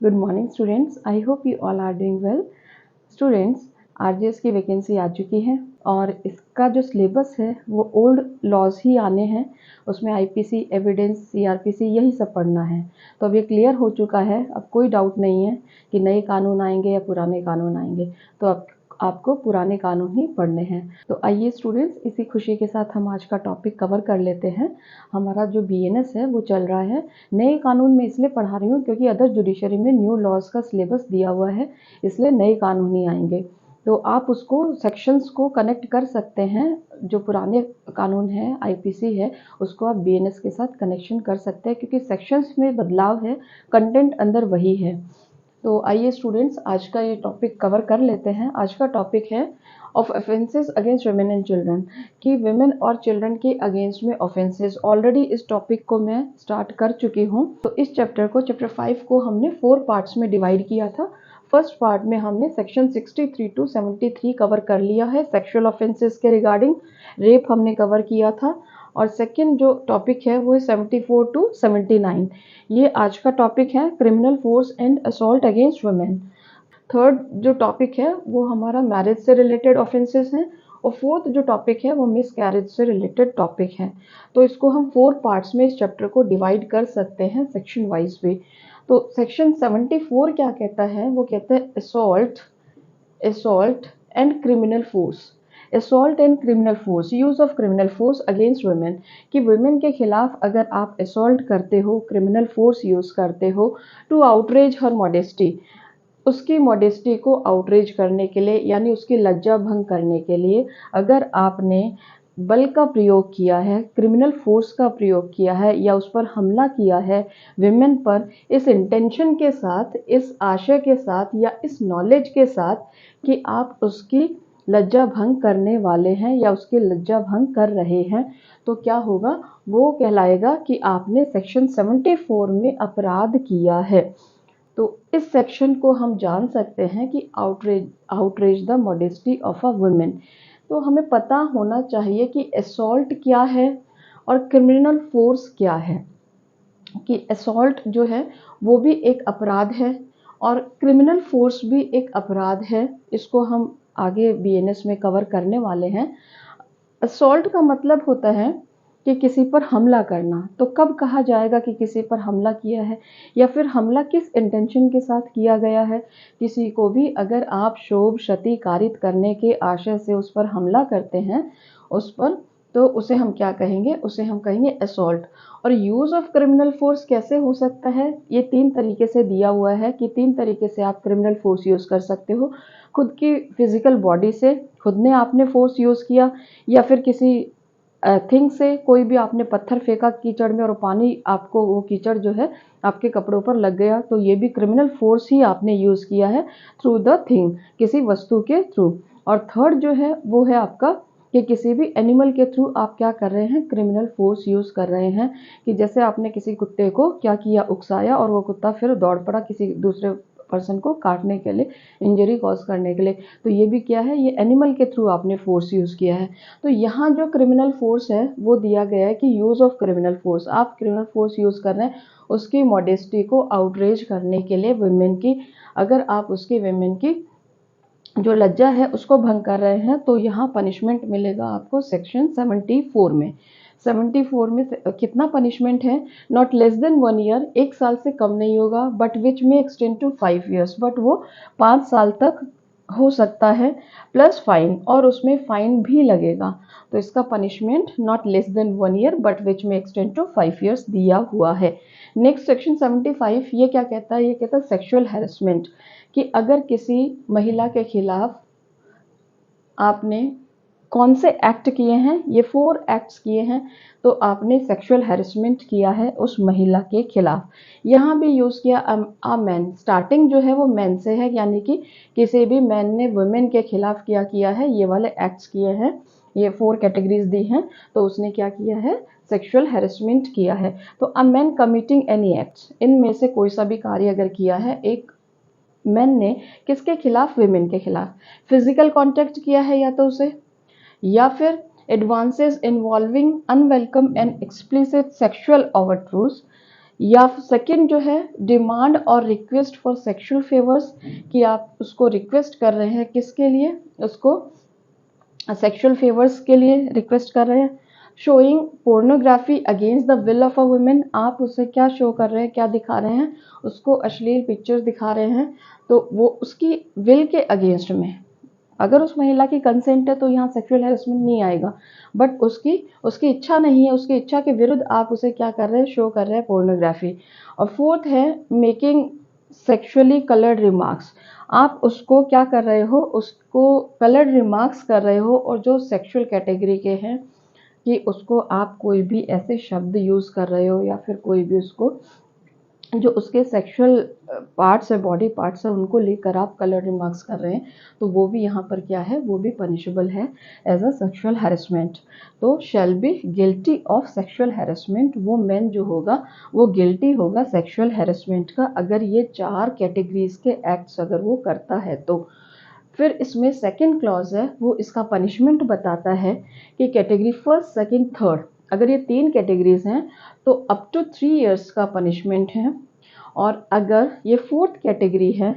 Good morning students, I hope you all are doing well. Students, RGS की vacancy आ चुकी है और इसका जो सिलेबस है वो ओल्ड लॉज ही आने हैं। उसमें आईपीसी, एविडेंस, सीआरपीसी यही सब पढ़ना है। तो अब ये क्लियर हो चुका है, अब कोई डाउट नहीं है कि नए कानून आएंगे या पुराने कानून आएंगे। तो अब आपको पुराने कानून ही पढ़ने हैं। तो आइए स्टूडेंट्स, इसी खुशी के साथ हम आज का टॉपिक कवर कर लेते हैं। हमारा जो बीएनएस है वो चल रहा है। नए कानून में इसलिए पढ़ा रही हूँ क्योंकि अदर जुडिशरी में न्यू लॉज का सिलेबस दिया हुआ है, इसलिए नए कानून ही आएंगे। तो आप उसको सेक्शंस को कनेक्ट कर सकते हैं। जो पुराने कानून है, आईपीसी है, उसको आप बीएनएस के साथ कनेक्शन कर सकते हैं क्योंकि सेक्शंस में बदलाव है, कंटेंट अंदर वही है। तो आइए स्टूडेंट्स, आज का ये टॉपिक कवर कर लेते हैं। आज का टॉपिक है of offences against women and children, कि वुमेन और चिल्ड्रन के अगेंस्ट में ऑफेंसेस। ऑलरेडी इस टॉपिक को मैं स्टार्ट कर चुकी हूँ। तो इस चैप्टर 5 को हमने 4 पार्ट्स में डिवाइड किया था। फर्स्ट पार्ट में हमने सेक्शन 63 टू 73 कवर कर लिया है, सेक्सुअल ऑफेंसेस के रिगार्डिंग। रेप हमने कवर किया था। और सेकेंड जो टॉपिक है वो है 74 टू 79। ये आज का टॉपिक है, criminal force and assault against women. Third जो टॉपिक है वो हमारा मैरिज से रिलेटेड ऑफेंसेस हैं। और फोर्थ जो टॉपिक है वो मिस कैरेज से रिलेटेड टॉपिक है। तो इसको हम 4 पार्ट्स में इस चैप्टर को डिवाइड कर सकते हैं सेक्शन वाइज भी। तो सेक्शन 74 क्या कहता है? वो कहता है assault and criminal force. assault and criminal force, use of criminal force against women, कि वुमेन के खिलाफ अगर आप assault करते हो, क्रिमिनल फोर्स यूज करते हो टू आउटरेज हर मॉडेस्टी, उसकी मॉडेस्टी को आउटरेज करने के लिए, यानी उसकी लज्जा भंग करने के लिए अगर आपने बल का प्रयोग किया है, क्रिमिनल फोर्स का प्रयोग किया है या उस पर हमला किया है विमेन पर, इस इंटेंशन के साथ, इस आशय के साथ या इस नॉलेज के साथ कि आप उसकी लज्जा भंग करने वाले हैं या उसकी लज्जा भंग कर रहे हैं, तो क्या होगा? वो कहलाएगा कि आपने सेक्शन 74 में अपराध किया है। तो इस सेक्शन को हम जान सकते हैं कि outrage the modesty of a women. तो हमें पता होना चाहिए कि असॉल्ट क्या है और क्रिमिनल फोर्स क्या है। कि असॉल्ट जो है वो भी एक अपराध है और क्रिमिनल फोर्स भी एक अपराध है। इसको हम आगे बीएनएस में कवर करने वाले हैं। असॉल्ट का मतलब होता है कि किसी पर हमला करना। तो कब कहा जाएगा कि किसी पर हमला किया है, या फिर हमला किस इंटेंशन के साथ किया गया है? किसी को भी अगर आप क्षोभ, क्षति कारित करने के आशय से उस पर हमला करते हैं उस पर, तो उसे हम क्या कहेंगे? उसे हम कहेंगे असॉल्ट। और यूज ऑफ क्रिमिनल फोर्स कैसे हो सकता है? ये 3 तरीके से दिया हुआ है कि 3 तरीके से आप क्रिमिनल फोर्स यूज कर सकते हो। खुद की फिजिकल बॉडी से, खुद ने आपने फोर्स यूज किया, या फिर किसी थिंग से, कोई भी आपने पत्थर फेंका कीचड़ में और पानी, आपको वो कीचड़ जो है आपके कपड़ों पर लग गया, तो ये भी क्रिमिनल फोर्स ही आपने यूज किया है थ्रू द थिंग, किसी वस्तु के थ्रू। और थर्ड जो है वो है आपका कि किसी भी एनिमल के थ्रू आप क्या कर रहे हैं? क्रिमिनल फोर्स यूज कर रहे हैं। कि जैसे आपने किसी कुत्ते को क्या किया? उकसाया, और वो कुत्ता फिर दौड़ पड़ा किसी दूसरे पर्सन को काटने के लिए, इंजरी कॉज करने के लिए। तो ये भी क्या है? ये एनिमल के थ्रू आपने फोर्स यूज किया है। तो यहाँ जो क्रिमिनल फोर्स है वो दिया गया है कि यूज ऑफ क्रिमिनल फोर्स, आप क्रिमिनल फोर्स यूज कर रहे हैं उसकी मॉडेस्टी को आउटरेज करने के लिए, वुमेन की, अगर आप उसकी वुमेन की जो लज्जा है उसको भंग कर रहे हैं, तो यहाँ पनिशमेंट मिलेगा आपको सेक्शन 74 में। 74 में कितना पनिशमेंट है? नॉट लेस देन 1 ईयर, 1 साल से कम नहीं होगा, बट विच में एक्सटेंड टू 5 ईयर्स, बट वो 5 साल तक हो सकता है, प्लस फाइन, और उसमें फाइन भी लगेगा। तो इसका punishment not less than 1 year but विच में एक्सटेंड टू 5 ईयर्स दिया हुआ है। नेक्स्ट सेक्शन 75 ये क्या कहता है? ये कहता है सेक्सुअल हैरेसमेंट, कि अगर किसी महिला के खिलाफ आपने कौन से एक्ट किए हैं? ये 4 एक्ट्स किए हैं, तो आपने सेक्सुअल हैरेसमेंट किया है उस महिला के खिलाफ। यहाँ भी यूज किया अ मैन, स्टार्टिंग जो है वो मैन से है, यानी कि किसी भी मैन ने वुमेन के खिलाफ क्या किया है? ये वाले एक्ट्स किए हैं, ये 4 कैटेगरीज दी हैं, तो उसने क्या किया है? सेक्सुअल हैरेसमेंट किया है। तो a man committing any acts, इनमें से कोई सा भी कार्य अगर किया है एक मैन ने, किसके खिलाफ? विमेन के खिलाफ। फिजिकल कांटेक्ट किया है या तो उसे, या फिर advances involving unwelcome and explicit sexual overthrows, या सेकंड जो है डिमांड और रिक्वेस्ट फॉर सेक्सुअल फेवर्स, कि आप उसको रिक्वेस्ट कर रहे हैं किसके लिए, उसको सेक्सुअल फेवर्स के लिए रिक्वेस्ट कर रहे हैं। Showing pornography against the will of a women, आप उसे क्या शो कर रहे हैं, क्या दिखा रहे हैं, उसको अश्लील पिक्चर्स दिखा रहे हैं, तो वो उसकी विल के अगेंस्ट में। अगर उस महिला की कंसेंट है तो यहाँ सेक्सुअल हैरेसमेंट नहीं आएगा, बट उसकी उसकी इच्छा नहीं है, उसकी इच्छा के विरुद्ध आप उसे क्या कर रहे हैं, शो कर रहे हैं पोर्नोग्राफी। और फोर्थ है मेकिंग सेक्सुअली कलर्ड रिमार्क्स, आप उसको क्या कर रहे हो, उसको कलर्ड रिमार्क्स कर रहे हो, और जो सेक्सुअल कैटेगरी के हैं कि उसको आप कोई भी ऐसे शब्द यूज़ कर रहे हो या फिर कोई भी उसको जो उसके सेक्सुअल पार्ट्स है, बॉडी पार्ट्स है, उनको लेकर आप कलर रिमार्क्स कर रहे हैं, तो वो भी यहाँ पर क्या है, वो भी पनिशेबल है एज अ सेक्सुअल हैरेसमेंट। तो shall be guilty of sexual harassment, वो मैन जो होगा वो गिल्टी होगा सेक्सुअल हैरेसमेंट का, अगर ये 4 कैटेगरीज के एक्ट्स अगर वो करता है तो। फिर इसमें सेकंड क्लॉज है, वो इसका पनिशमेंट बताता है कि कैटेगरी फर्स्ट, सेकंड, थर्ड, अगर ये 3 कैटेगरीज हैं तो अप टू 3 इयर्स का पनिशमेंट है, और अगर ये फोर्थ कैटेगरी है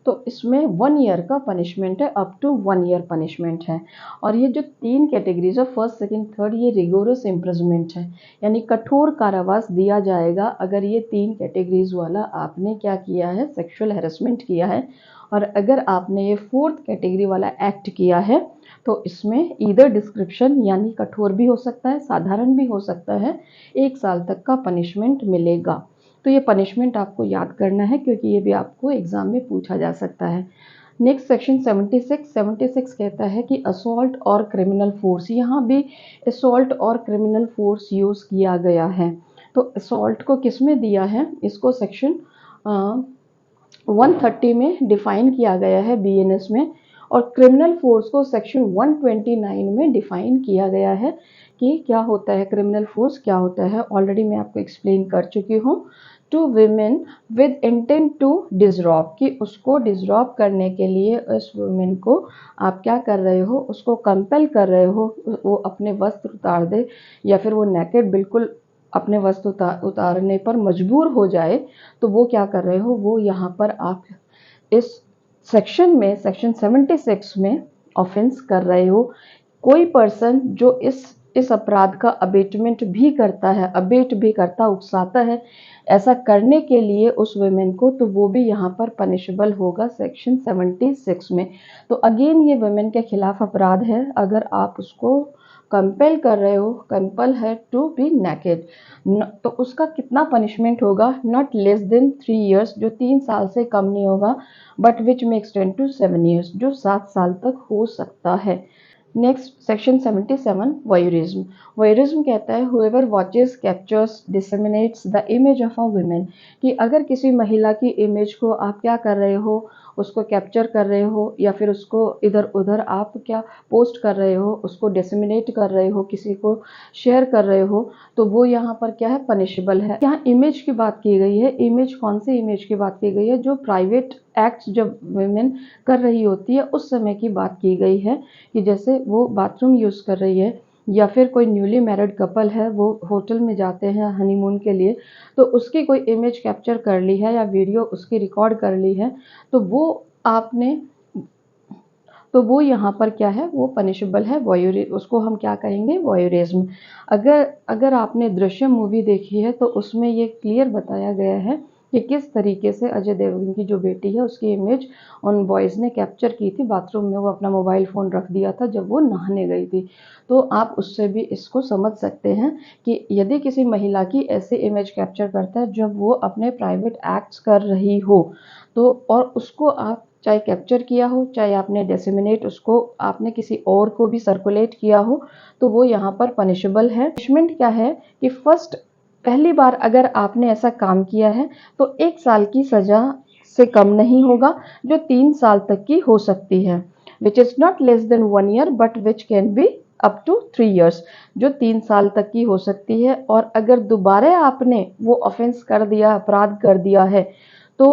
तो इसमें 1 ईयर का पनिशमेंट है, अप टू 1 ईयर पनिशमेंट है। और ये जो 3 कैटेगरीज है, फर्स्ट, सेकंड, थर्ड, ये रिगोरस इम्प्रिजमेंट है, यानी कठोर कारावास दिया जाएगा अगर ये 3 कैटेगरीज वाला आपने क्या किया है, सेक्सुअल हैरेसमेंट किया है। और अगर आपने ये फोर्थ कैटेगरी वाला एक्ट किया है तो इसमें ईदर डिस्क्रिप्शन यानी कठोर भी हो सकता है, साधारण भी हो सकता है, 1 साल तक का पनिशमेंट मिलेगा। तो ये पनिशमेंट आपको याद करना है क्योंकि ये भी आपको एग्जाम में पूछा जा सकता है। नेक्स्ट सेक्शन 76 कहता है कि असॉल्ट और क्रिमिनल फोर्स, यहाँ भी असॉल्ट और क्रिमिनल फोर्स यूज़ किया गया है। तो असॉल्ट को किस में दिया है, इसको सेक्शन 130 में डिफाइन किया गया है बीएनएस में, और क्रिमिनल फोर्स को सेक्शन 129 में डिफाइन किया गया है कि क्या होता है क्रिमिनल फोर्स, क्या होता है, ऑलरेडी मैं आपको एक्सप्लेन कर चुकी हूँ। To women with intent to disrobe, कि उसको डिसरॉब करने के लिए उस वुमेन को आप क्या कर रहे हो, उसको कंपेल कर रहे हो, वो अपने वस्त्र उतार दे या फिर वो नेकेड बिल्कुल अपने वस्त्र उतारने पर मजबूर हो जाए, तो वो क्या कर रहे हो, वो यहाँ पर आप इस सेक्शन में, सेक्शन 76 में ऑफेंस कर रहे हो। कोई पर्सन जो इस अपराध का अबेटमेंट भी करता है, अबेट भी करता, उकसाता है ऐसा करने के लिए उस वुमेन को, तो वो भी यहाँ पर पनिशेबल होगा सेक्शन 76 में। तो अगेन ये वुमेन के खिलाफ अपराध है अगर आप उसको कंपेल कर रहे हो, कंपल है टू बी नेकेड, तो उसका कितना पनिशमेंट होगा, नॉट लेस देन 3 इयर्स, जो 3 साल से कम नहीं होगा, बट विच में एक्सटेंड टू 7 इयर्स, जो 7 साल तक हो सकता है। Next section 77 वोयरिज्म। वोयरिज्म कहता है whoever watches, captures, disseminates the image of a women, कि अगर किसी महिला की इमेज को आप क्या कर रहे हो, उसको कैप्चर कर रहे हो या फिर उसको इधर उधर आप क्या पोस्ट कर रहे हो, उसको डिसेमिनेट कर रहे हो, किसी को शेयर कर रहे हो, तो वो यहाँ पर क्या है, पनिशेबल है। यहाँ इमेज की बात की गई है, इमेज कौन सी इमेज की बात की गई है, जो प्राइवेट एक्ट्स जब वुमेन कर रही होती है उस समय की बात की गई है, कि जैसे वो बाथरूम यूज़ कर रही है या फिर कोई न्यूली मैरिड कपल है, वो होटल में जाते हैं हनीमून के लिए, तो उसकी कोई इमेज कैप्चर कर ली है या वीडियो उसकी रिकॉर्ड कर ली है, तो वो आपने, तो वो यहाँ पर क्या है, वो पनिशेबल है, वॉयरी, उसको हम क्या कहेंगे, वॉयरिज्म। अगर अगर आपने दृश्यम मूवी देखी है तो उसमें ये क्लियर बताया गया है कि किस तरीके से अजय देवगन की जो बेटी है उसकी इमेज उन बॉयज़ ने कैप्चर की थी बाथरूम में, वो अपना मोबाइल फ़ोन रख दिया था जब वो नहाने गई थी। तो आप उससे भी इसको समझ सकते हैं कि यदि किसी महिला की ऐसी इमेज कैप्चर करता है जब वो अपने प्राइवेट एक्ट्स कर रही हो, तो और उसको आप चाहे कैप्चर किया हो, चाहे आपने डिसेमिनेट उसको आपने किसी और को भी सर्कुलेट किया हो, तो वो यहाँ पर पनिशेबल है। पनिशमेंट क्या है कि फर्स्ट, पहली बार अगर आपने ऐसा काम किया है तो 1 साल की सजा से कम नहीं होगा, जो 3 साल तक की हो सकती है, which is not less than 1 year but which can be up to 3 years, जो 3 साल तक की हो सकती है। और अगर दोबारा आपने वो ऑफेंस कर दिया, अपराध कर दिया है, तो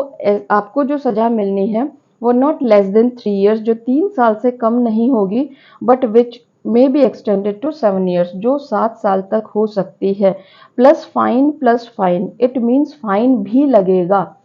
आपको जो सज़ा मिलनी है वो नॉट लेस देन 3 इयर्स, जो 3 साल से कम नहीं होगी, but which may be extended to 7 years, जो 7 साल तक हो सकती है। Plus fine, it means fine भी लगेगा।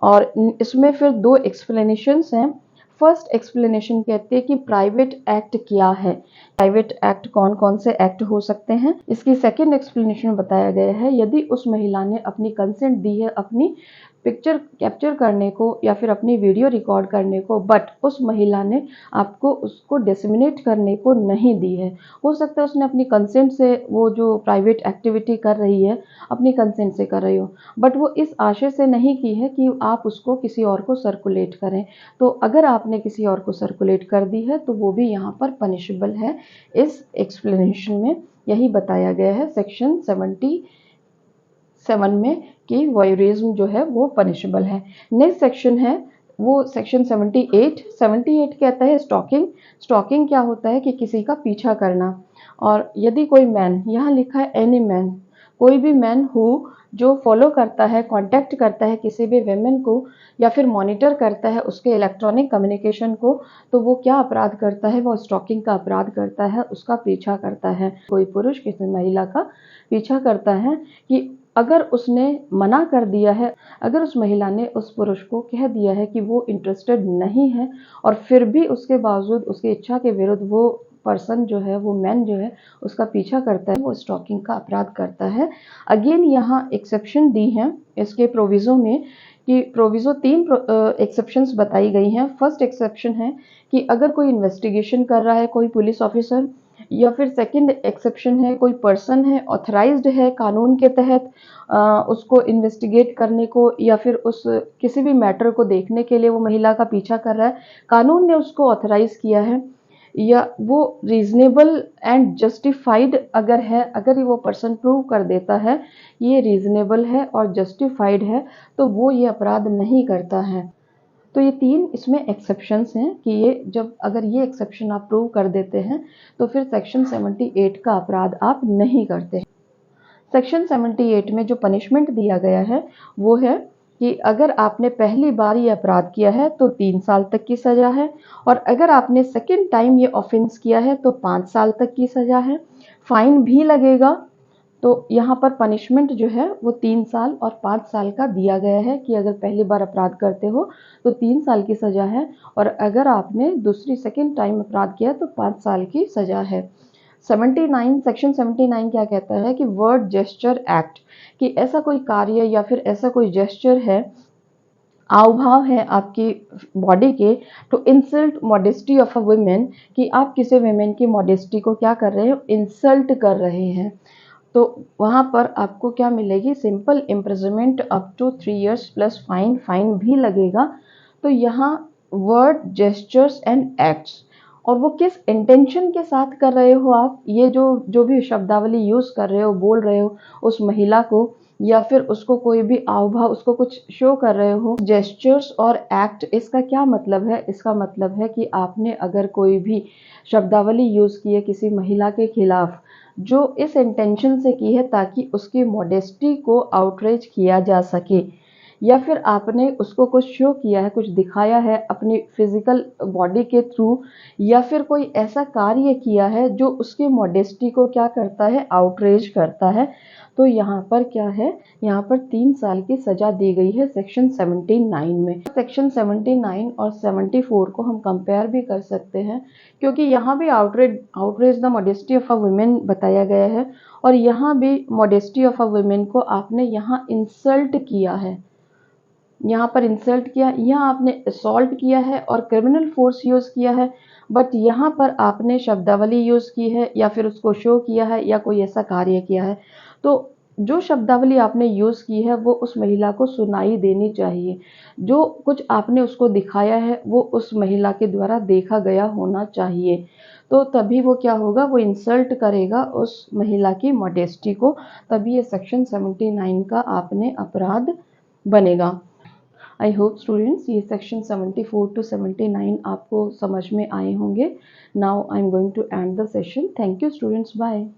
और इसमें फिर दो एक्सप्लेनेशंस हैं। फर्स्ट एक्सप्लेनेशन कहते हैं कि प्राइवेट एक्ट क्या है, प्राइवेट एक्ट कौन कौन से एक्ट हो सकते हैं। इसकी सेकंड एक्सप्लेनेशन बताया गया है, यदि उस महिला ने अपनी कंसेंट दी है अपनी पिक्चर कैप्चर करने को या फिर अपनी वीडियो रिकॉर्ड करने को, बट उस महिला ने आपको उसको डिसमिनेट करने को नहीं दी है। हो सकता है उसने अपनी कंसेंट से वो जो प्राइवेट एक्टिविटी कर रही है अपनी कंसेंट से कर रही हो, बट वो इस आशय से नहीं की है कि आप उसको किसी और को सर्कुलेट करें। तो अगर आपने किसी और को सर्कुलेट कर दी है तो वो भी यहाँ पर पनिशेबल है। इस एक्सप्लेनेशन में यही बताया गया है सेक्शन 77 में कि वॉयरिज्म जो है वो पनिशेबल है। नेक्स्ट सेक्शन है वो सेक्शन 78 कहता है स्टॉकिंग। स्टॉकिंग क्या होता है कि किसी का पीछा करना। और यदि कोई मैन, यहाँ लिखा है एनी मैन, कोई भी मैन हो जो फॉलो करता है, कांटेक्ट करता है किसी भी वेमेन को या फिर मॉनिटर करता है उसके इलेक्ट्रॉनिक कम्युनिकेशन को, तो वो क्या अपराध करता है, वो स्टॉकिंग का अपराध करता है, उसका पीछा करता है। कोई पुरुष किसी महिला का पीछा करता है कि अगर उसने मना कर दिया है, अगर उस महिला ने उस पुरुष को कह दिया है कि वो इंटरेस्टेड नहीं है और फिर भी उसके बावजूद उसकी इच्छा के विरुद्ध वो पर्सन जो है, वो मैन जो है उसका पीछा करता है, वो स्टॉकिंग का अपराध करता है। अगेन यहाँ एक्सेप्शन दी हैं इसके प्रोविज़ो में कि प्रोविज़ो 3 एक्सेप्शंस बताई गई हैं। फर्स्ट एक्सेप्शन है कि अगर कोई इन्वेस्टिगेशन कर रहा है कोई पुलिस ऑफिसर, या फिर सेकंड एक्सेप्शन है कोई पर्सन है ऑथराइज्ड है कानून के तहत उसको इन्वेस्टिगेट करने को या फिर उस किसी भी मैटर को देखने के लिए वो महिला का पीछा कर रहा है, कानून ने उसको ऑथराइज किया है, या वो रीजनेबल एंड जस्टिफाइड अगर है, अगर वो पर्सन प्रूव कर देता है ये रीजनेबल है और जस्टिफाइड है, तो वो ये अपराध नहीं करता है। तो ये 3 इसमें एक्सेप्शंस हैं कि ये जब अगर ये एक्सेप्शन आप प्रूव कर देते हैं तो फिर सेक्शन 78 का अपराध आप नहीं करते। सेक्शन 78 में जो पनिशमेंट दिया गया है वो है कि अगर आपने पहली बार ये अपराध किया है तो 3 साल तक की सज़ा है, और अगर आपने सेकंड टाइम ये ऑफेंस किया है तो 5 साल तक की सज़ा है, फाइन भी लगेगा। तो यहाँ पर पनिशमेंट जो है वो 3 साल और 5 साल का दिया गया है कि अगर पहली बार अपराध करते हो तो 3 साल की सज़ा है, और अगर आपने दूसरी सेकंड टाइम अपराध किया तो 5 साल की सज़ा है। 79 सेक्शन 79 क्या कहता है कि वर्ड जेस्चर एक्ट, कि ऐसा कोई कार्य या फिर ऐसा कोई जेस्चर है, हाव भाव है आपकी बॉडी के, to insult modesty of a women, कि आप किसी वुमेन की मॉडेस्टी को क्या कर रहे हो, इंसल्ट कर रहे हैं, तो वहाँ पर आपको क्या मिलेगी, simple imprisonment up to 3 years plus fine, fine भी लगेगा। तो यहाँ वर्ड जेस्चर्स एंड एक्ट्स, और वो किस इंटेंशन के साथ कर रहे हो आप, ये जो जो भी शब्दावली यूज़ कर रहे हो, बोल रहे हो उस महिला को, या फिर उसको कोई भी आव भाव उसको कुछ शो कर रहे हो, जेस्चर्स और एक्ट, इसका क्या मतलब है, इसका मतलब है कि आपने अगर कोई भी शब्दावली यूज़ की है किसी महिला के खिलाफ जो इस इंटेंशन से की है ताकि उसकी मॉडेस्टी को आउटरीच किया जा सके, या फिर आपने उसको कुछ शो किया है, कुछ दिखाया है अपनी फिजिकल बॉडी के थ्रू, या फिर कोई ऐसा कार्य किया है जो उसकी मॉडेस्टी को क्या करता है, आउटरीच करता है, तो यहाँ पर क्या है, यहाँ पर 3 साल की सज़ा दी गई है सेक्शन 79 में। सेक्शन 79 और 74 को हम कंपेयर भी कर सकते हैं, क्योंकि यहाँ भी outreach the modesty of a women बताया गया है, और यहाँ भी मॉडेस्टी ऑफ अ वुमेन को आपने यहाँ इंसल्ट किया है, यहाँ पर इंसल्ट किया, यहाँ आपने असॉल्ट किया है और क्रिमिनल फोर्स यूज़ किया है, बट यहाँ पर आपने शब्दावली यूज़ की है या फिर उसको शो किया है या कोई ऐसा कार्य किया है। तो जो शब्दावली आपने यूज़ की है वो उस महिला को सुनाई देनी चाहिए, जो कुछ आपने उसको दिखाया है वो उस महिला के द्वारा देखा गया होना चाहिए, तो तभी वो क्या होगा, वो इंसल्ट करेगा उस महिला की मॉडेस्टी को, तभी ये सेक्शन 79 का आपने अपराध बनेगा। आई होप स्टूडेंट्स ये सेक्शन 74 टू 79 आपको समझ में आए होंगे। Now I am going to end the session. Thank you students, bye.